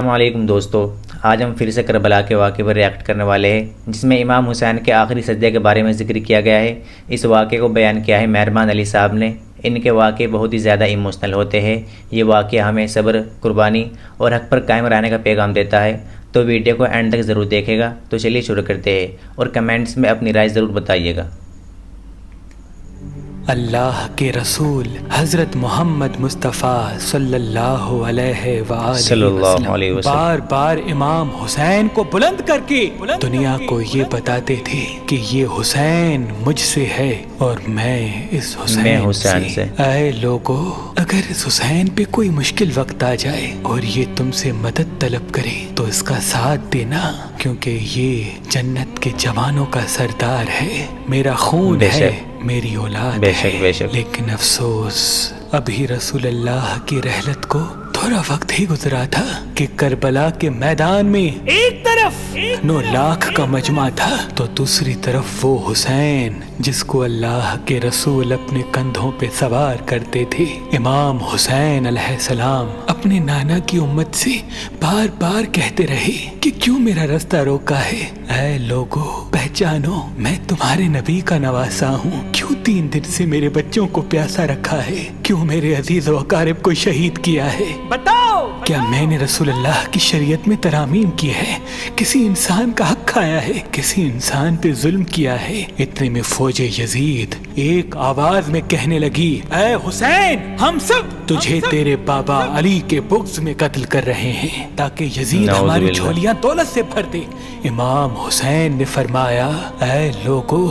السلام علیکم دوستو، آج ہم پھر سے کربلا کے واقعے پر ریاکٹ کرنے والے ہیں، جس میں امام حسین کے آخری سجدے کے بارے میں ذکر کیا گیا ہے۔ اس واقعے کو بیان کیا ہے مہربان علی صاحب نے۔ ان کے واقعے بہت ہی زیادہ ایموشنل ہوتے ہیں۔ یہ واقعہ ہمیں صبر، قربانی اور حق پر قائم رہنے کا پیغام دیتا ہے۔ تو ویڈیو کو اینڈ تک ضرور دیکھے گا۔ تو چلیے شروع کرتے ہیں، اور کمنٹس میں اپنی رائے ضرور بتائیے گا۔ اللہ کے رسول حضرت محمد مصطفیٰ صلی اللہ علیہ وآلہ بار بار امام حسین کو بلند کر کے دنیا کو یہ بتاتے تھے کہ یہ حسین مجھ سے ہے اور میں اس حسین سے۔ اے لوگو، اگر اس حسین پہ کوئی مشکل وقت آ جائے اور یہ تم سے مدد طلب کرے تو اس کا ساتھ دینا، کیونکہ یہ جنت کے جوانوں کا سردار ہے، میرا خون ہے، میری اولاد ہے۔ لیکن افسوس، ابھی رسول اللہ کی رحلت کو تھوڑا وقت ہی گزرا تھا کہ کربلا کے میدان میں ایک طرف 9 لاکھ کا مجمع تھا تو دوسری طرف وہ حسین جس کو اللہ کے رسول اپنے کندھوں پہ سوار کرتے تھے۔ امام حسین علیہ السلام اپنے نانا کی امت سے بار بار کہتے رہے کہ کیوں میرا رستہ روکا ہے؟ اے لوگو، پہچانو، میں تمہارے نبی کا نواسا ہوں۔ کیوں 3 دن سے میرے بچوں کو پیاسا رکھا ہے؟ کیوں میرے عزیز و اقارب کو شہید کیا ہے؟ بتاؤ، کیا میں نے رسول اللہ کی شریعت میں ترامیم کی ہے؟ کسی انسان کا حق کھایا ہے؟ کسی انسان پہ ظلم کیا ہے؟ اتنے میں فوج یزید ایک آواز میں کہنے لگی، اے حسین، ہم سب تجھے تیرے بابا علی کے بغض میں قتل کر رہے ہیں تاکہ یزید ہماری جھولیاں دولت سے بھر دے۔ امام حسین نے فرمایا، اے لوگو،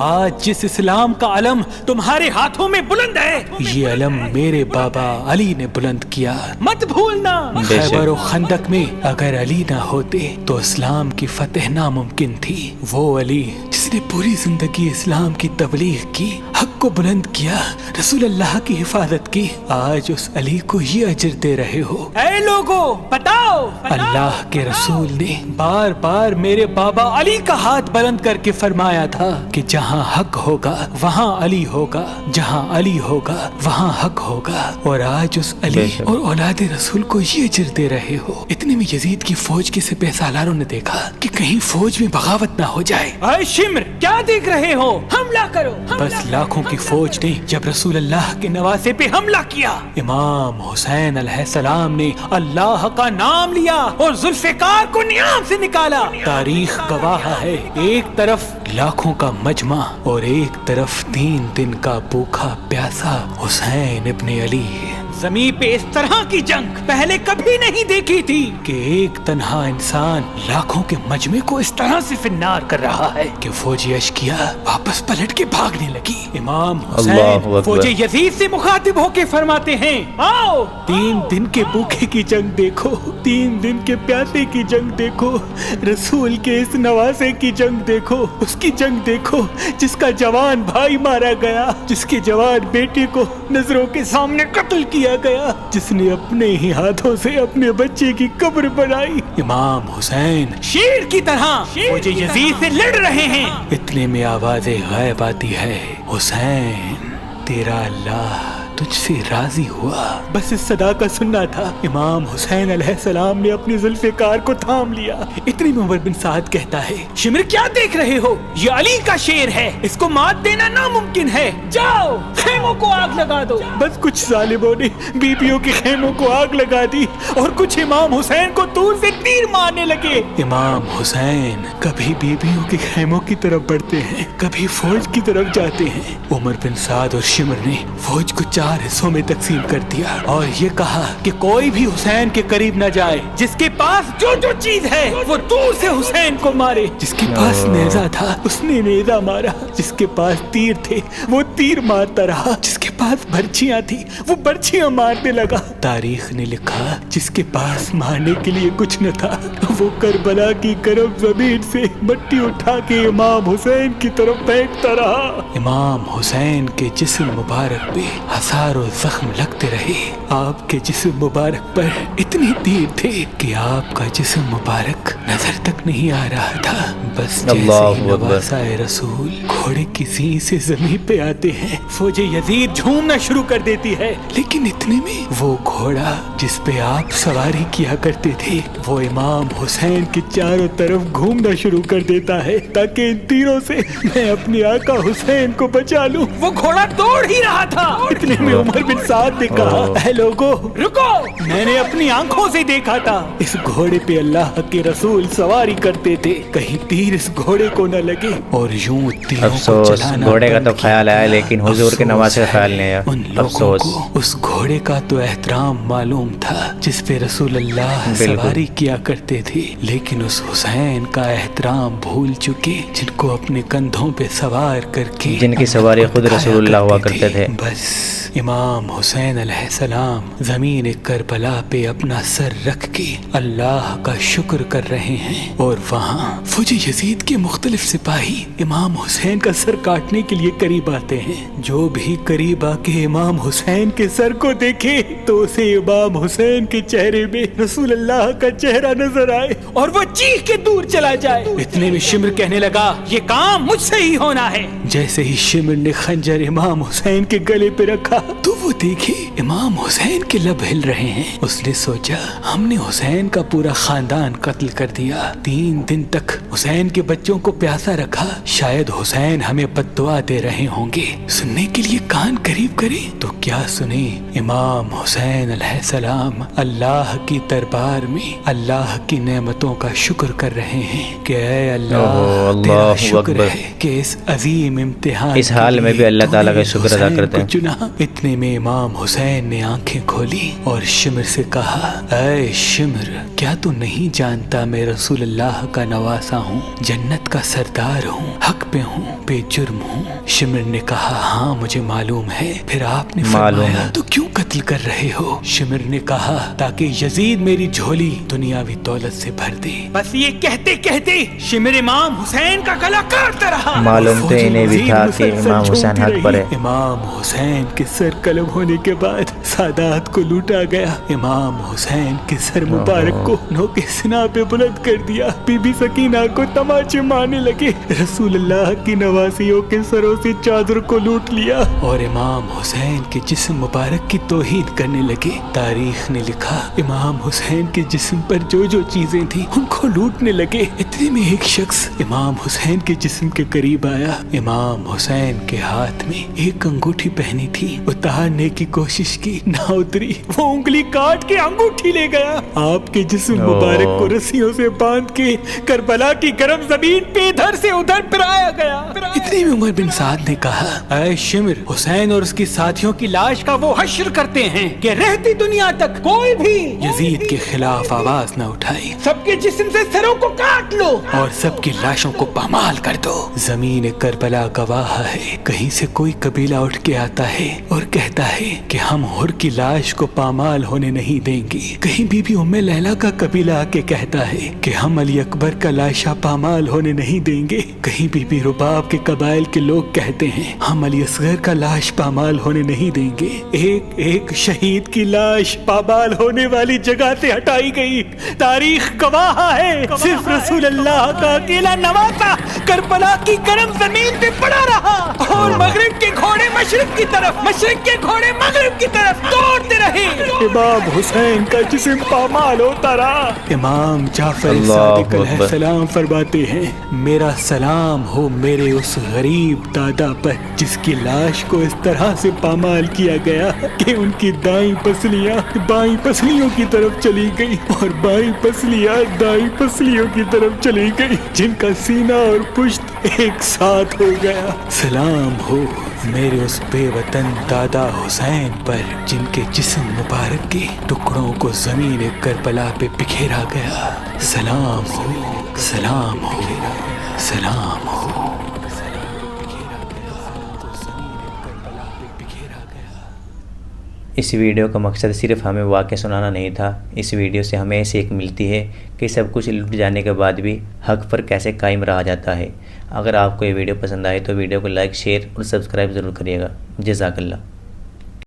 آج جس اسلام کا علم تمہارے ہاتھوں میں بلند ہے، یہ علم میرے بابا علی نے بلند کیا، مت بھولنا۔ خیبر و خندق میں اگر علی نہ ہوتے تو اسلام کی فتح ناممکن تھی۔ وہ علی جس نے پوری زندگی اسلام کی تبلیغ کی، حق کو بلند کیا، رسول اللہ کی حفاظت کی، آج اس علی کو یہ اجر دے رہے ہو۔ اے لوگو، بتاؤ، اللہ کے رسول نے بار بار میرے بابا علی کا ہاتھ بلند کر کے فرمایا تھا کہ جہاں حق ہوگا وہاں علی ہوگا، جہاں علی ہوگا وہاں حق ہوگا، اور آج اس علی اور اولاد رسول کو یہ اجر دے رہے ہو۔ اتنے میں یزید کی فوج کے سپہ سالاروں نے دیکھا کہ کہیں فوج میں بغاوت نہ ہو جائے۔ اے شمر، کیا دیکھ رہے ہو؟ حملہ کرو۔ بس لاکھوں کی فوج نے جب رسول اللہ کے نواسے پہ حملہ کیا، امام حسین علیہ السلام نے اللہ کا نام لیا اور ذوالفقار کو نیام سے نکالا۔ تاریخ گواہ ہے، ایک طرف لاکھوں کا مجمع اور ایک طرف 3 دن کا بھوکا پیاسا حسین ابن علی۔ زمین پہ اس طرح کی جنگ پہلے کبھی نہیں دیکھی تھی کہ ایک تنہا انسان لاکھوں کے مجمع کو اس طرح سے فنار کر رہا ہے کہ فوج اشکیا واپس پلٹ کے بھاگنے لگی۔ امام حسین فوج یزید سے مخاطب ہو کے فرماتے ہیں، آؤ، 3 دن کے بھوکے کی جنگ دیکھو، 3 دن کے پیاسے کی جنگ دیکھو، رسول کے اس نواسے کی جنگ دیکھو، اس کی جنگ دیکھو جس کا جوان بھائی مارا گیا، جس کے جوان بیٹے کو نظروں کے سامنے قتل کیا گیا، جس نے اپنے ہی ہاتھوں سے اپنے بچے کی قبر بنائی۔ امام حسین شیر کی طرح فوج یزید سے لڑ رہے ہیں۔ اتنے میں آواز غائب آتی ہے، حسین، تیرا اللہ تجھ سے راضی ہوا۔ بس اس صدا کا سننا تھا۔ امام حسین علیہ السلام نے اپنی ذوالفقار کو تھام لیا۔ اتنی میں عمر بن سعد کہتا ہے، شمر، کیا دیکھ رہے ہو؟ یہ علی کا شیر ہے، اس کو مات دینا ناممکن ہے، جاؤ خیموں کو آگ لگا دو۔ بس کچھ ظالموں نے بیبیوں کے خیموں کو آگ لگا دی اور کچھ امام حسین کو دور سے تیر مارنے لگے۔ امام حسین کبھی بیبیوں کے خیموں کی طرف بڑھتے ہیں، کبھی فوج کی طرف جاتے ہیں۔ عمر بن سعد اور شمر نے فوج کو 4 حصوں میں تقسیم کر دیا اور یہ کہا کہ کوئی بھی حسین کے قریب نہ جائے، جس کے پاس جو چیز ہے وہ دور سے حسین کو مارے۔ جس کے پاس نیزہ تھا اس نے نیزہ مارا، جس کے پاس تیر تھے وہ تیر مارتا رہا، جس کے پاس برچیاں تھی وہ برچیاں مارنے لگا۔ تاریخ نے لکھا، جس کے پاس مارنے کے لیے کچھ نہ تھا وہ کربلا کی گرم زمین سے مٹی اٹھا کے امام حسین کی طرف پھینکتا رہا۔ امام حسین کے جسم مبارک پہ ہزار हजारों जख्म लगते रहे। आपके जिस्म मुबारक पर इतने तीर थे कि आपका जिस्म मुबारक नजर तक नहीं आ रहा था। बस जैसे ही नवासाए रसूल घोड़े की सींग से जमीन पे आते हैं, फौजे यजीद झूमना शुरू कर देती है। लेकिन इतने में वो घोड़ा जिस पे आप सवारी किया करते थे वो इमाम हुसैन के चारों तरफ घूमना शुरू कर देता है ताकि इन तीरों से मैं अपने आका हुसैन को बचा लूं। वो घोड़ा दौड़ ही रहा था। इतने में उमर बिन साद ने कहा, ऐ लोगो रुको, मैंने अपनी आंखों से देखा था इस घोड़े पे अल्लाह के रसूल सवारी करते थे, कहीं तीर इस घोड़े को न लगे। और यूं तीरों को चलाना घोड़े का तो ख्याल आया लेकिन हुजूर के नवासे का ख्याल नहीं आया। उन लोगों को उस घोड़े का तो एहतराम मालूम था जिस पे रसूल अल्लाह सवारी किया करते थे, लेकिन उस हुसैन का एहतराम भूल चुके जिनको अपने कंधों पे सवार करके जिनकी सवारी खुद रसूलुल्लाह हुआ करते थे। बस इमाम हुसैन अलैहिस्सलाम ज़मीन करबला पे अपना सर रख के अल्लाह का शुक्र कर रहे हैं और वहाँ फौज यजीद के मुख्तलिफ सिपाही इमाम हुसैन का सर काटने के लिए करीब आते हैं। जो भी करीब आके इमाम हुसैन के सर को देखे तो उसे इमाम हुसैन के चेहरे में रसूल अल्लाह का चेहरा नजर आए और वो चीख के दूर चला जाए। इतने में शिमर कहने लगा, ये काम मुझसे ही होना है। जैसे ही शिमर ने खंजर इमाम हुसैन के गले पे रखा तो वो देखे इमाम हुसैन के लब हिल रहे हैं। उसने सोचा, हमने हुसैन का पूरा खानदान कत्ल कर दिया, 3 दिन तक हुसैन के बच्चों को प्यासा रखा, शायद हुसैन हमें बद्दुआ दे रहे होंगे। सुनने के लिए कान करीब करे तो क्या सुने, इमाम हुसैन अलैहिस्सलाम अल्लाह की दरबार में अल्लाह की नेमतों का शुक्र कर रहे हैं कि ऐ अल्लाह तेरा शुक्र है कि इस अजीम इम्तिहान इस हाल में भी अल्लाह ताला का शुक्र अदा करते हैं। चुना। इतने में इमाम हुसैन ने आंखें खोली और शिमर से कहा, ऐ शिमर, क्या तू नहीं जानता मैं रसूल अल्लाह का नवासा हूँ, जन्नत का सरदार हूँ, हक पे हूँ, बेजुर्म हूँ। शिमर ने कहा, हाँ मुझे मालूम है। फिर आपने फरमाया, तो क्यों कत्ल कर रहे हो? शिमर ने कहा, ताकि यजीद मेरी झोली दुनियावी दौलत से भर दे। बस ये कहते कहते शिमर इमाम हुसैन का गला काटता रहा। मालूम तो इन्हें भी था कि इमाम हुसैन हक पर है। इमाम हुसैन के सर कलम होने के बाद सादात को लूटा गया। इमाम हुसैन के सर मुबारक को नोके सिना पे बुलंद कर दिया। बीबी सकीना को तमाचे मारने लगे। रसूल अल्लाह की नवासियों के सरों से चादर को लूट लिया और इमाम हुसैन के जिस्म मुबारक की तौहीन करने लगे। तारीख ने लिखा, इमाम हुसैन के जिस्म पर जो जो चीजें थी उनको लूटने लगे। इतने में एक शख्स इमाम हुसैन के जिस्म के करीब आया। इमाम हुसैन के हाथ में एक अंगूठी पहनी थी, उतारने की कोशिश की, ना उतरी। वो उंगली काट के अंगूठी ले गया। आपके जिस्म मुबारक को रस्सियों से बांध के करबला की गर्म जमीन पे इधर से उधर फिराया गया। इतने में उमर बिन साद ने कहा, ऐ शिमर, हुसैन और उसकी साथियों की लाश का वो हश्र करते हैं कि रहती दुनिया तक कोई भी यजीद के खिलाफ आवाज न उठाए। सबके जिस्म से सरों को काट लो और सबकी लाशों को पामाल कर दो। जमीन करबला गवाह है, कहीं से कोई कबीला उठ के आता है और कहता है कि हम हुर की लाश को पामाल होने नहीं देंगे। कहीं बीबी उम्मे लैला का कबीला आके कहता है कि हम अली अकबर का लाशा पामाल होने नहीं देंगे। कहीं बीबी रुबाब के कबाइल के लोग कहते हैं हम अली असगर का लाश पामाल होने नहीं देंगे। एक एक शहीद की लाश पामाल होने वाली जगह से हटाई गई। तारीख गवाह है, सिर्फ रसूल अल्लाह का अकेला नवासा करबला की गर्म जमीन पे पड़ा रहा और मगरिब के घोड़े मशरिक की तरफ, मशरिक के घोड़े मगरिब की तरफ दौड़ते रहे। इमाम हुसैन का जिस्म पामाल होता रहा। इमाम जाफर सादिक अलैहिस्सलाम फरमाते हैं, मेरा सलाम हो मेरे उस गरीब दादा पर जिसकी लाश को इस तरह से पामाल किया गया कि उनकी दाईं पसलियां बाईं पसलियों की तरफ चली गई और बाईं पसलियां दाईं पसलियों की तरफ चली गई, जिनका सीना और पुश्त एक साथ हो गया। सलाम हो मेरे उस बेवतन दादा हुसैन पर जिनके जिस्म मुबारक के टुकड़ों को जमीन करबला पे बिखेरा गया। सलाम हो, सलाम हो, सलाम हो। इस वीडियो का मकसद सिर्फ हमें वाक़या सुनाना नहीं था। इस वीडियो से हमें सीख मिलती है कि सब कुछ लुट जाने के बाद भी हक़ पर कैसे कायम रहा जाता है। अगर आपको ये वीडियो पसंद आए तो वीडियो को लाइक, शेयर और सब्सक्राइब ज़रूर करिएगा। जज़ाकल्लाह।